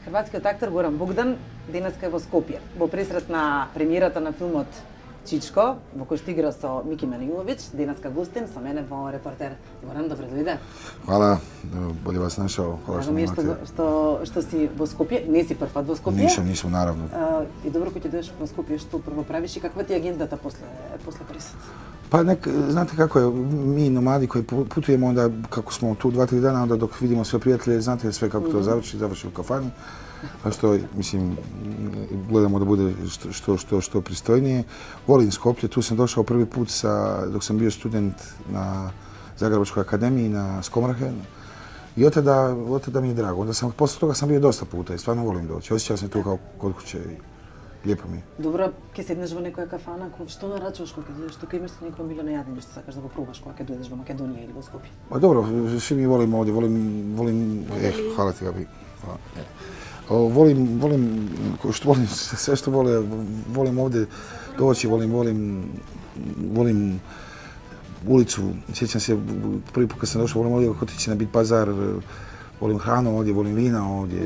Хрватскиот актер Горан Богдан денеска е во Скопје, во пресрет на премиерата на филмот Чичко, во кој што игра со Мики Маниловиќ, денеска гостин со мене во Репортер. Горан, добро дојде. Хвала, боље вас нашao. Хвала што ме имате. Што си во Скопје, не си прв пат во Скопје. Ништо, наравно. И добро кој ќе дојдеш во Скопје, што прво правиш и каква ти е агендата после пресет? Па знате како е, ми номади кои путујемо, онда како смо ту 2-3 дана, онда док видимо све пријателје, знате све како тоа заврши у кафани. А што, мислим, гледамо да буде што пристојнije. Волим Скопје, ту сам дошao први пут док сам био студент на Загребачкој академiji на Скомрахе. I od tada mi je drago. Onda posle toga sam bio dosta puta i stvarno volim doći. Osjećam se tu kao kod kuće i lijepo mi je. Dobro, ќе седнеш во некоја кафана, што нарачуваш кога ќе дојдеш тука, имаш ли некој милион јадење што сакаш да го пробаш кога ќе дојдеш во Македонија или во Скопје? Pa dobro, svi mi volimo ovdje, volim, hvala ti Gabi. Volim, sve što volim ovdje doći, volim ulicu, sjećam se prvi put kad sam došao, volim ovdje otići na Bit Pazar, volim hranu ovdje, volim vina ovdje.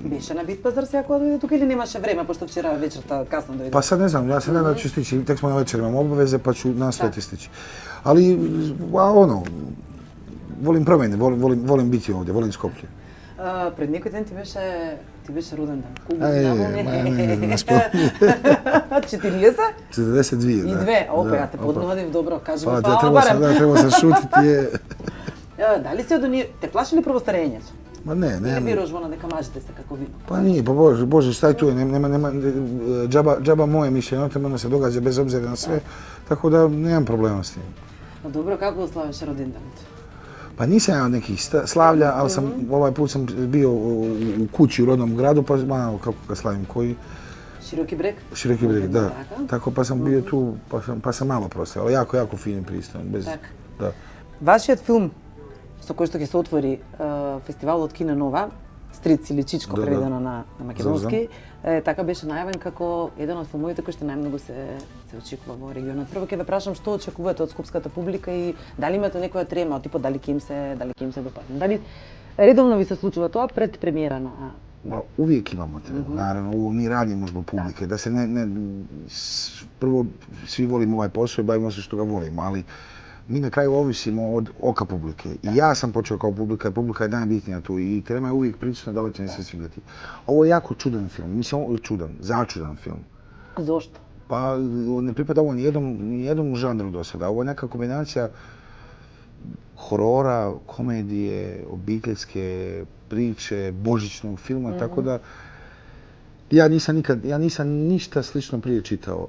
Беше на Бит Пазар сега кога дојде тука или немаше време, пошто вчера вечерта касно дојде? Pa sad ne znam, ja se nadam da ću stići, tek smo na večer, imam obaveze pa ću nastojati stići. Ali, volim promjene, volim biti ovdje, volim Skoplje. Пред некој ден ти беше роден ден. Не спомни. 40? 42, да. И две, опа, ја те поднадив добро, кажи ми фала барем. Треба се шутити. Дали си од оние, те плаши ли прво старењето? Ма не. Не веруваш во дека мажите се како ви? Pa nije, pa Bože, šta je tu? Nema, džaba moje mišljenje, ono se događa bez obzira na sve, tako da nemam problema s tim. Dobro, kako slavиш роденденот? Pa nisam ja od nekih slavlja, ali ovaj put sam bio u kući u rodnom gradu, pa malo kako ga slavim, koji... Široki breg? Široki breg, da. Tako pa sam bio tu, pa sam malo proslavio, ali jako fin i pristojan, bez... Da. Вашиот филм со кој што ќе се отвори фестивалот Кина Нова, Стриц или Чичко преведено на македонски, така беше најавен како еден од филмовите кои што најмногу се очекува во регионот. Прво ќе ве прашам што очекувате од скопската публика и дали имате некоја трема, типот дали ќе им се допадне. Дали редовно ви се случува тоа пред премиера на... Uvijek imamo tremu, naravno, ovo mi radimo zbog publike, da se prvo svi volimo ovaj posao i bavimo se što ga volimo, ali mi na kraju ovisimo od oka publike. I ja sam počeo kao publika je najbitnija tu i trema je uvijek prisutna da li će mi se svidjeti. Ovo je jako čudan film, mislim začudan film. Zašto? Pa ne pripada ovo nijednom žanru do sada. Ovo je neka kombinacija horora, komedije, obiteljske priče, božićnog filma, tako da ja nisam ništa slično prije čitao,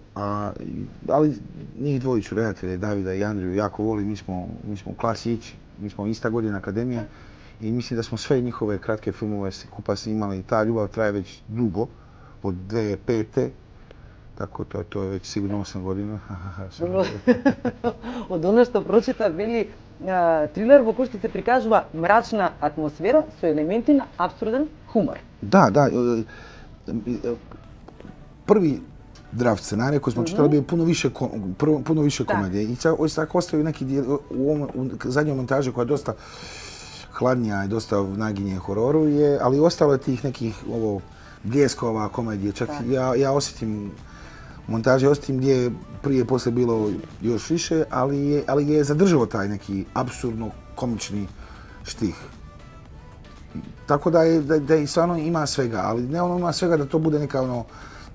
ali njih dvojicu redatelje, Davida i Andriju, jako volim, mi smo u klasi ići, mi smo ista godina akademije i mislim da smo sve njihove kratke filmove skupa snimali. Ta ljubav traje već dugo, od 2005. Tako to je već sigurno 8 godina. Од оно што прочита, вели трилер во кој што се прикажува мрачна атмосфера со елементи на апсурден хумор. Da. Prvi draft scenarija koji smo čitali bio puno više komedije. I tako ostaju neki dio u zadnjoj montaži koja je dosta hladnija i dosta naginje hororu, ali ostalo je tih nekih bljeskova komedije. Čak ja osjetim montaže, osjetim gdje je prije i poslije bilo još više, ali je zadržao taj neki apsurdno komični štih. Tako da i stvarno ima svega, ali ne ima svega da to bude neka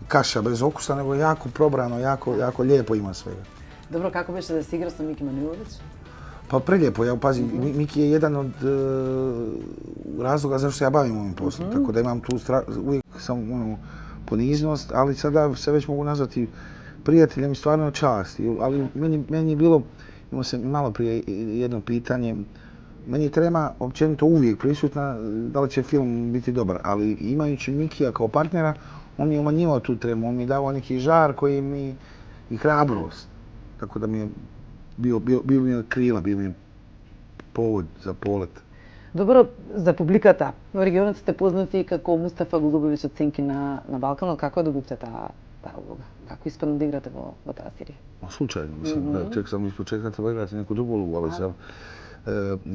kaša bez okusa, nego jako probrano, jako lijepo ima svega. Dobro, kako беше da se igra sa Miki Manojlović? Pa prelijepo, pazi, Miki je jedan od razloga zašto se ja bavim ovim poslom, tako da imam tu uvijek sam poniznost, ali sada se već mogu nazvati prijateljem i stvarno čast. Ali meni je bilo, imao sam malo prije jedno pitanje, meni je trema općenito uvijek prisutna da li će film biti dobar, ali imajući Mikija kao partnera, on mi je umanjivao tu tremu, on mi je dao neki žar koji mi i hrabrost. Tako da mi je bio mi je krila, bio mi je povod za polet. Добро, за публиката. Во регионот сте познати како Мустафа Голубовиќ од Сенки на Балканот. Како добивте таа улога? Како испадна да играте во таа серија? Случајно, мислам, чек сам испод чеката да играте неку друга улога, ali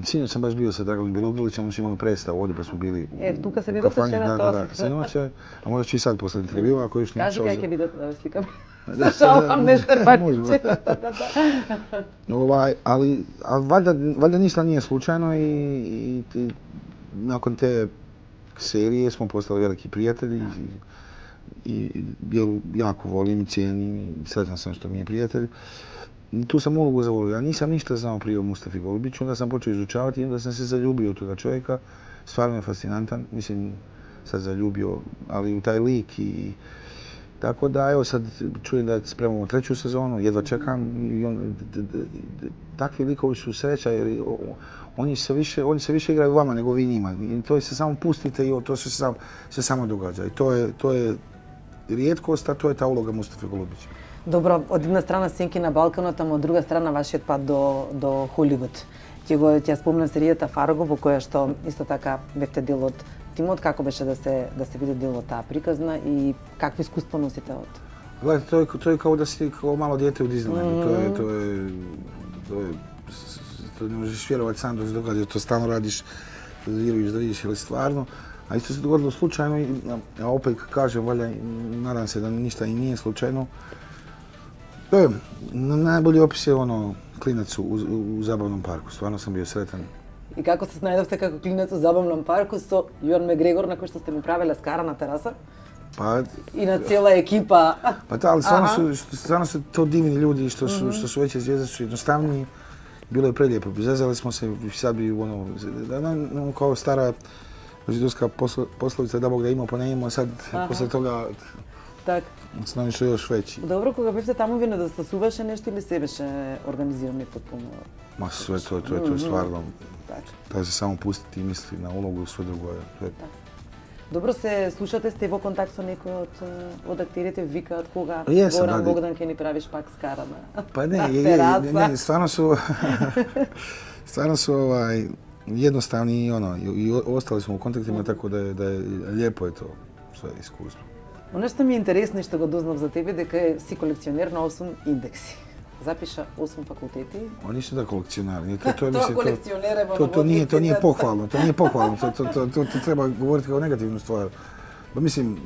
Sinoć sam baš bio sa Dragom Bjelogrlićem, on su imali predstavu ovdje pa smo bili тука се u видовте kafani. вчера, Da, sinoć, a možda ću i sad posle intervjua ako još nije Кажи čao. кај ќе видите да ве сликам. Шалам, не Štrbačiće. Ali valjda ništa nije slučajno i nakon te serije smo postali veliki prijatelji i jako volim i cijenim i sretan sam što mi je prijatelj. I tu sam ulogu zavolio. Ja nisam ništa znao prije o Mustafi Golubiću, onda sam počeo izučavati i onda sam se zaljubio u toga čovjeka. Stvarno je fascinantan, mislim, sad zaljubio, ali u taj lik i tako da, evo sad čujem da spremamo 3. sezonu, jedva čekam i takvi likovi su sreća jer oni se više igraju vama nego vi njima. I to se samo pustite i to se samo događa. I to je rijetkost, a to je ta uloga Mustafa Golubića. Добро, од една страна Сенки на Балканот, ама од друга страна вашиот пат до Холивуд. Ќе спомнам серијата Фарго, во која што исто така бевте дел од тимот, како беше да се биде дел од таа приказна и какво искуство носите од? Gledajte, to je kao da si kao malo dijete u Disneylandu. To ne možeš vjerovati sam dok se događa, to stalno radiš, vjeruješ da vidiš ili stvarno. A isto se dogodilo slučajno, a opet kažem, valjda, nadam se da ništa i nije slučajno. To je, najbolji opis je klinac u zabavnom parku, stvarno sam bio sretan. И како се снајдовте како клинец у забавном парку со Јоан Мегрегор на кој што сте му правеле скара на тераса? И на цела екипа. Pa da, ali stvarno su to divni ljudi što su veće zvijezde, su jednostavniji. Bilo je prelijepo, zezali smo se, sad bi kao stara židovska poslovica da Bog da imao pa ne imao, sad posle toga снови што још веќи. Добро, кога бевте таму, ви недостасуваше нешто или се беше организирано потпуно? Ма све тоа е стварно. Да се само пустити и мисли на улогу и све друго е. Добро, се слушате, сте во контакт со некој од актерите, викаат кога Горан Богдан ќе ни правиш пак скара на тераса? Па не, стварно су jednostavni i ostali smo u kontaktima, tako da je lijepo je to sve iskustvo. Ono što mi je interesno i što ga doznam za tebe, дека си колекционер на 8 индекси. Запиша 8 факултети. Oni su da kolekcionari. To nije pohvalno. To nije pohvalno. To treba govoriti kao negativnu stvar. Mislim,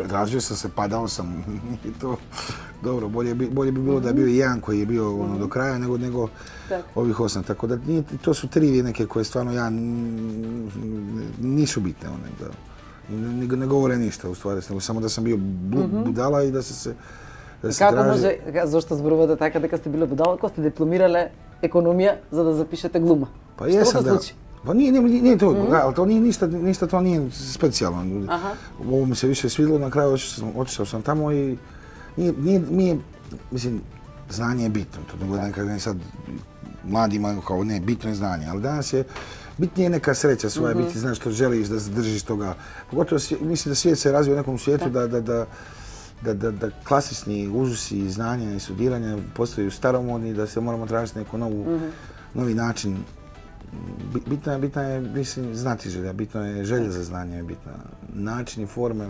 tražio sam se, padao sam. Dobro, bolje bi bilo da je bio jedan koji je bio do kraja nego ovih 8. Tako da to su trivije neke koje stvarno nisu bitne. Ne govore ništa u stvari, nego samo da sam bio budala i da se Како може, зошто зборувате така дека сте биле будала, кога сте дипломирале економија за да запишете глума? Па јесам, да. Па nije to, ali to nije ništa to nije specijalno. Ovo mi se više svidilo, na kraju otišao sam tamo i nije, mislim, znanje je bitno. To ne gledam kako sad mladima kao ne, bitno je znanje, ali danas je bitnije neka sreća svoja, biti znaš što želiš, da se držiš toga. Pogotovo mislim da svijet se razvija u nekom svijetu da klasični uzusi i znanja i studiranja postaju staromodni, da se moramo tražiti neko novi način. Bitna je, mislim, znati želja, bitno je želja za znanje, bitna način i forme.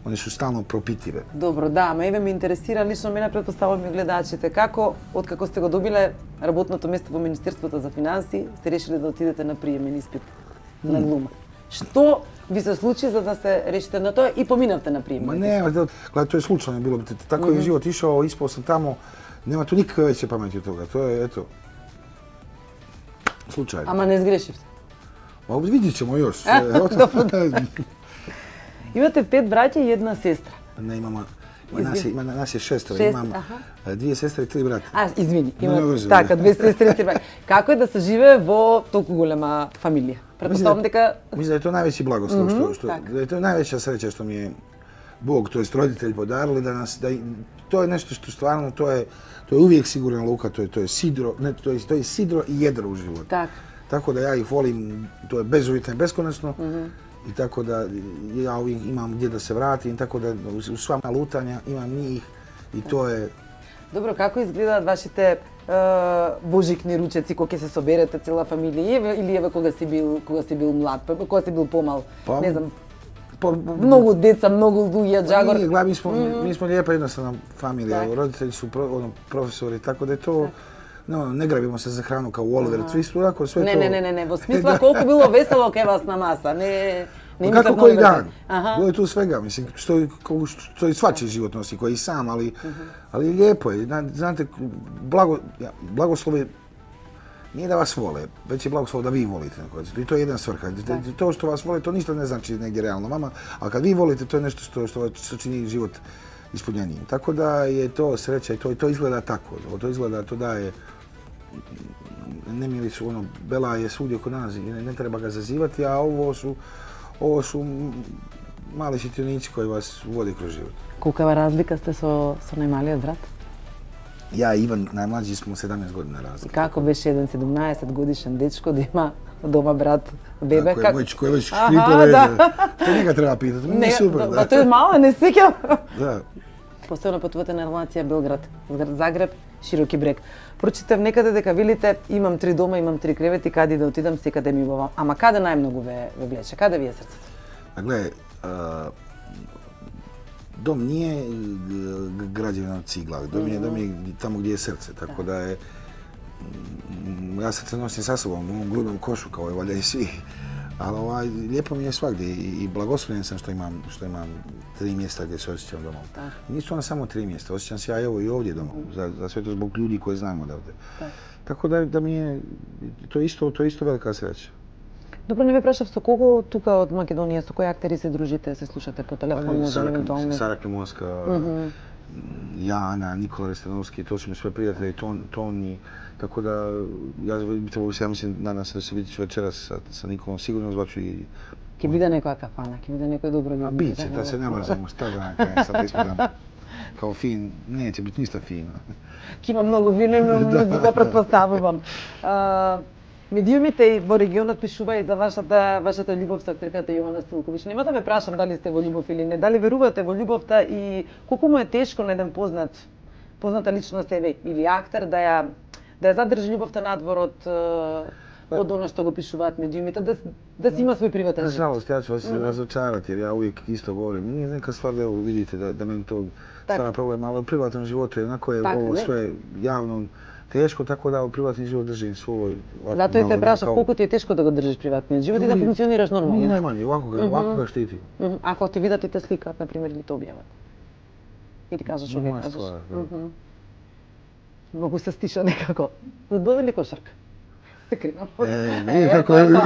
Oni su stalno propitljive. Добро, да, ама еве ме интересира лично мене, претпоставувам и гледачите, како откако сте го добиле работното место во Министерството за финансии, сте решили да отидете на приемен испит на глума. Што ви се случи за да се решите на тоа и поминавте на приемен? Ма не, gledaj, to je slučajno bilo. Tako je život išao, ispao sam tamo, nema tu nikakve veće pameti od toga. To je, eto, slučajno. Ама не сгрешивте? Па видit ćemo još. Имате 5 браќа и една сестра. Не, нас е 6, имам 2 сестри и 3 брата. Извини, има така, 2 сестри и 3 брата. Како е да се живее во толку голема фамилија? Претпоставам дека... Мислам да е тоа највеći благослов, да е тоа највеća среќа што ми е Бог, то jest родители подарили да нас, тоа е нешто што стварно, тоа е увijek sigurna luka, to je sidro, ne, to je sidro i jedro u životu. Tako da ja ih volim, to je bezuvjetno i beskonačno. I tako da ja uvijek imam gdje da se vratim, tako da u sva lutanja imam njih i to je... Добро, како изгледаат вашите божикни ручеци кога ќе се соберете цела фамилија или еве кога си бил млад, кога си бил помал, не знам. Многу деца, многу луѓе, джагор. Mi smo lijepa jednostavna familija, roditelji su profesori, tako da je to ne grabimo se za hranu kao u Oliver Twist, onako sve to... Ne, vo smisla koliko bilo veselo kaj vas na masa, ne kako koji dan, bilo je tu svega, mislim, što i svačiji život nosi, koji i sam, ali lijepo je, znate, blagoslov je, nije da vas vole, već je blagoslov da vi volite. I to je jedna svrha. To što vas vole, to ništa ne znači negdje realno vama, ali kad vi volite, to je nešto što čini život ispunjenijim. Tako da je to sreća i to izgleda tako. To daje, nemili su, Bela je svugdje oko nas i ne treba ga zazivati, a ovo su mali šitionići koji vas vode kroz život. Kolika razlika ste so najmalijeg brat? Ja i Ivan, najmlađi, smo 17 godina razlike. Kako беше jedan 17-godišnjan dečko da ima doma brat, bebe? Koji već škripe, to njega treba pitati, mi je super. Pa to je malo, ne stikam. Da. Постојано патувате на релација Белград-Загреб, Широки брег. Прочитав некаде дека велите имам 3 дома, имам 3 кревети, каде да отидам, секаде ми бава. Ама каде најмногу ве влече? Каде ви е срцето? Gle, dom nije građevina od cigla, dom je tamo gdje je srce, tako da je... Ja srce nosim sa sobom u ovom grudnom košu, kao i valjda i svi. Ali lijepo mi je svagdje i blagoslovljen sam što imam 3 mjesta gdje se osjećam domom. Nisu ona samo 3 mjesta, osjećam se ja evo i ovdje domom, za sve to zbog ljudi koje znam odavde. Tako da mi je, to je isto velika sreća. Добро, не ве прашав со кого тука од Македонија, со кои актери се дружите, се слушате по телефон, може евентуално? Сара Климовска, Jana, Nikola Restanovski, to su mi sve prijatelji, Toni, tako da ja mislim, nadam se da se vidiš večeras sa Nikolom, sigurno zvaću i... Ке биде некоја кафана, ке биде некој добро ljudi. Biće, da se ne mrzimo, šta da nakrem, sad ispredam kao fin, neće biti ništa fino. Ке има многу вино и многу музика, предпоставувам. Медиумите во регионот пишува и за вашата љубов со актерката Јована Стилковиќ. Нема да ве прашам дали сте во љубов или не, дали верувате во љубовта и колку му е тешко на еден позната личност еве или актер да ја задржи љубовта надвор од оно што го пишуваат медиумите, да си има свој приватен живот. Nažalost, ja ću vas razočarati jer ja uvijek isto govorim. Nije neka stvar da evo vidite da meni to stvara problem, ali u privatnom životu jednako je ovo sve javno teško, tako da u privatni život držim svoj... Zato je te прашав колку ти е тешко да го држиш приватниот живот и да функционираш нормално. Најмanje, овако га штити. Ако ти видат и те сликаат, например, или те објават. Или кажеш овие, Моја кажеш. ствар, Многу се стиша некако. Фудбал или кошарка? Се кривам.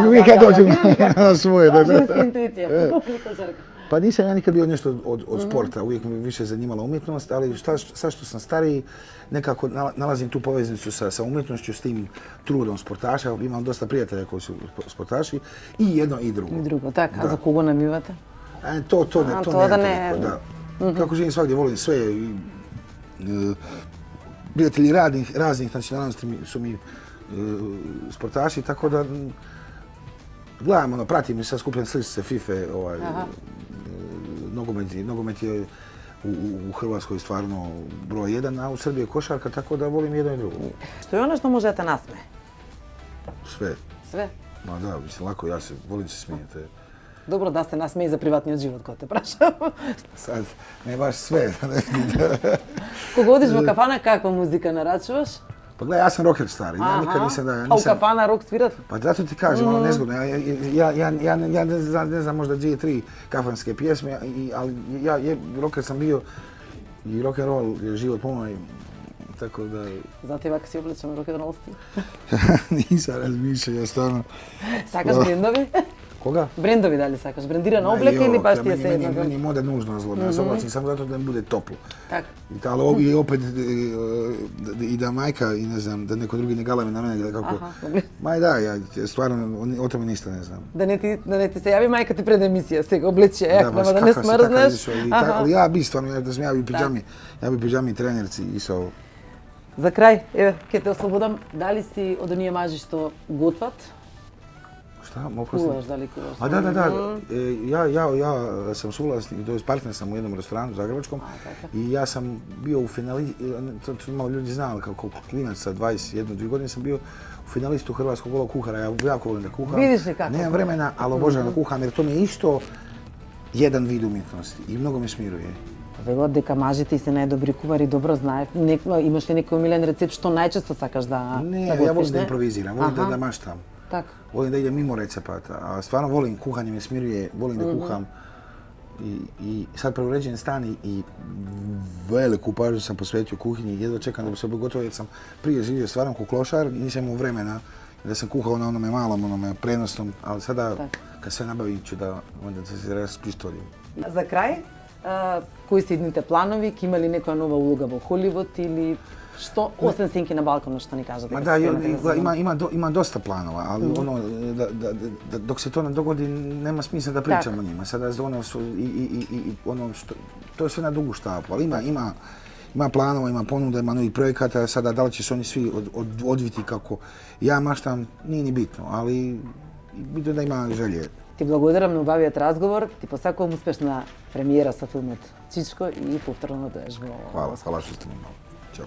Uvijek ja dođem na svoje. Женска интуиција, фудбал или кошарка? Pa nisam ja nikad bio nešto od sporta, uvijek me više zanimala umjetnost, ali sad što sam stariji, nekako nalazim tu poveznicu sa umjetnošću, s tim trudom sportaša. Imam dosta prijatelja koji su sportaši i jedno i drugo. И друго, така. А за кого навивате? To ne. Kako živim svagdje, volim sve. Prijatelji raznih nacionalnosti su mi sportaši, tako da gledam, pratim i sad skupljam sličice FIFA, nogomet je u Hrvatskoj stvarno broj 1, a u Srbiji je košarka, tako da volim jedno i drugo. Што е оно што може да те насмее? Sve. Све? Ma da, mislim, lako, volim se smijeti. Добро да се насмее за приватниот живот, кој те прашам. Sad, ne baš sve. Кога одиш во кафана, каква музика нарачуваш? Pa gledaj, ja sam rocker stari, ja nikad nisam da... A u kafana rok svirat? Pa zato ti kažem, ono nezgodno, ja ne znam možda 2-3 kafanske pjesme, ali rocker sam bio i rock and roll je život moj, tako da... Zato ovako si obličan rock and roll stil? Nisam razmišljao, ja stvarno... Sakaš brendovi? Koga? Brendovi da li sakaš? Brendirana obleka ili baš ti je sve jedno? Meni je moda nužno zlobna, ja se oblačim samo zato da mi bude toplo. Tako. Ali opet i da majka i ne znam, da neko drugi ne galame na mene, kako... Ma da, ja stvarno o tome ništa ne znam. Da ne ti se javi majka ti pred emisija, se obleće eknama, da ne smrzneš. Ali ja bi stvarno, da sam ja bi pijami trenerci i sa ovo. За крај, еве, ќе те ослободам, дали си од оние мажи што готват? Šta? Kulaš, da li kulaš? A da. Ja sam suvlasnik, to je partner sam u jednom restoranu zagrebačkom i ja sam bio u finali, to malo ljudi znali kako klinac sa 21-2 godine sam bio u finalistu Hrvatskog golog kuhara. Ja jako volim da kuham. Vidiš li kako? Nemam vremena, ali obožavam da kuham jer to mi je isto jedan vid umjetnosti i mnogo me smiruje. велат дека мажите и се најдобри кувари, добро знаев. Имаш ли некој омилен рецепт што најчесто сакаш да Не, да ја готвиш, волим да импровизирам, волим да маштам. Така. Волим да идем мимо рецепата, а стварно волим, кухање ме смирuje, волим да кухам. I sad preuređen stan i veliku pažnju sam posvetio kuhinji i jedva čekam da bi se gotovo jer sam prije živio stvarno ko klošar, nisam imao vremena da sam kuhao na onome malom, onome prenosnom, ali sada kad sve nabavim ću da onda se raspištorim. За крај, кои се идните планови? Ќе има ли некоја нова улога во Холивуд или што, освен Сенки на балконот, што ни кажете? Ma da, ima dosta planova, ali ono, dok se to ne dogodi, nema smisla da pričamo o njima. Sada ono su to je sve na dugu štapu, ali ima planova, ima ponuda, ima novih projekata, sada da li će se oni svi odviti kako ja maštam, nije ni bitno, ali bitno da ima želje. Ти благодарам на убавиот разговор, ти посакувам успешна премиера со филмот Чичко и повторно да дојдеш во... Hvala što ste mi malo. Ćao.